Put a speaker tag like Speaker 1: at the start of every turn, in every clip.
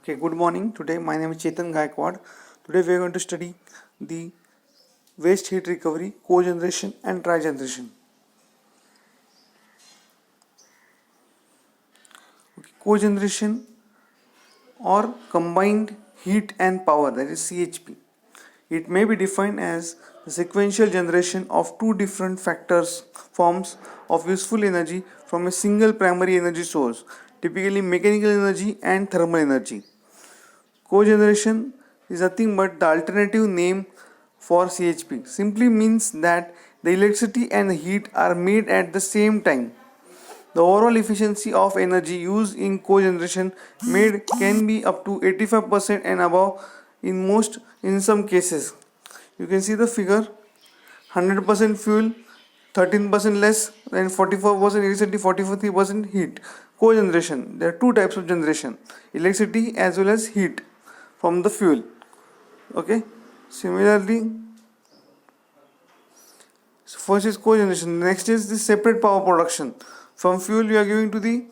Speaker 1: Okay, good morning. Today my name is Chetan Gaikwad. Today we are going to study the waste heat recovery, cogeneration and trigeneration. Okay, cogeneration or combined heat and power, that is CHP. It may be defined as the sequential generation of two different forms of useful energy from a single primary energy source, typically mechanical energy and thermal energy. Cogeneration is nothing but the alternative name for CHP. Simply means that the electricity and the heat are made at the same time. The overall efficiency of energy used in cogeneration made can be up to 85% and above in some cases. You can see the figure: 100% fuel, 13% less, and 44% electricity, 43% heat. Cogeneration. There are two types of generation: electricity as well as heat from the fuel. Okay. Similarly, so first is cogeneration. Next is the separate power production. From fuel we are giving to the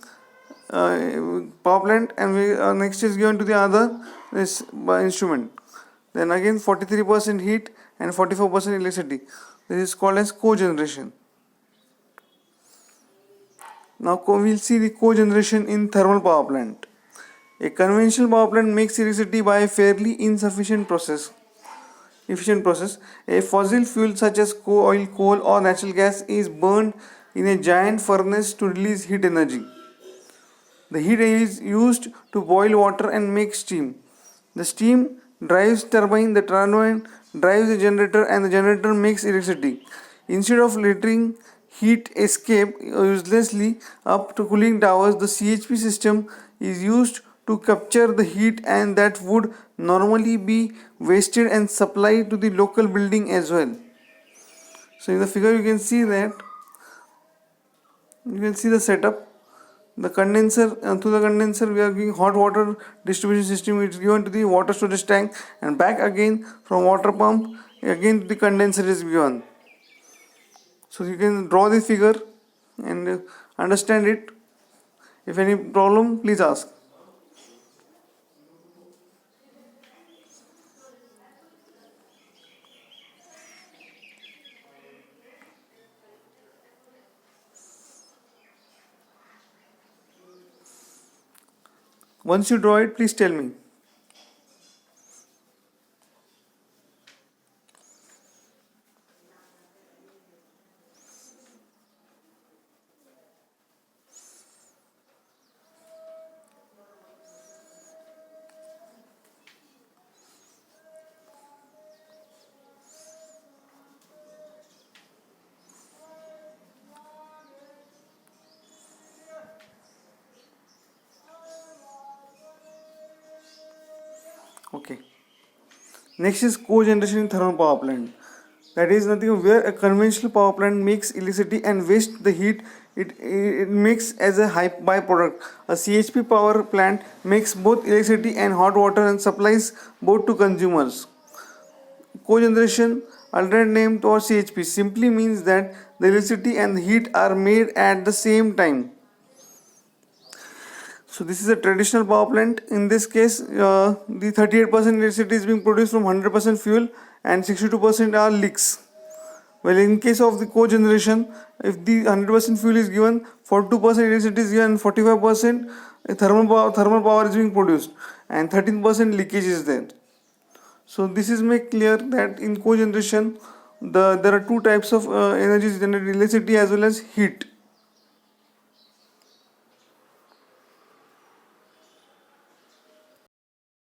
Speaker 1: power plant, and next is given to the other instrument. Then again 43% heat and 44% electricity. This is called as cogeneration. Now we will see the cogeneration in thermal power plant. A conventional power plant makes electricity by a fairly efficient process. A fossil fuel such as oil, coal, or natural gas is burned in a giant furnace to release heat energy. The heat is used to boil water and make steam. The steam drives turbine, the turbine drives the generator, and the generator makes electricity. Instead of letting heat escape uselessly up to cooling towers, the CHP system is used to capture the heat, and that would normally be wasted and supplied to the local building as well. So in the figure you can see the setup. The condenser, through the condenser we are giving hot water distribution system. It is given to the water storage tank, and back again from water pump again to the condenser is given. So you can draw the figure and understand it. If any problem, please ask. Once you draw it, please tell me. Okay. Next is cogeneration in thermal power plant. That is nothing where a conventional power plant makes electricity and wastes the heat. It makes as a high byproduct. A CHP power plant makes both electricity and hot water and supplies both to consumers. Cogeneration, alternate name to CHP, simply means that the electricity and the heat are made at the same time. So this is a traditional power plant. In this case, the 38% electricity is being produced from 100% fuel and 62% are leaks. Well, in case of the cogeneration, if the 100% fuel is given, 42% electricity is given, and 45% thermal power is being produced, and 13% leakage is there. So this is make clear that in cogeneration, there are two types of energies generated: electricity as well as heat.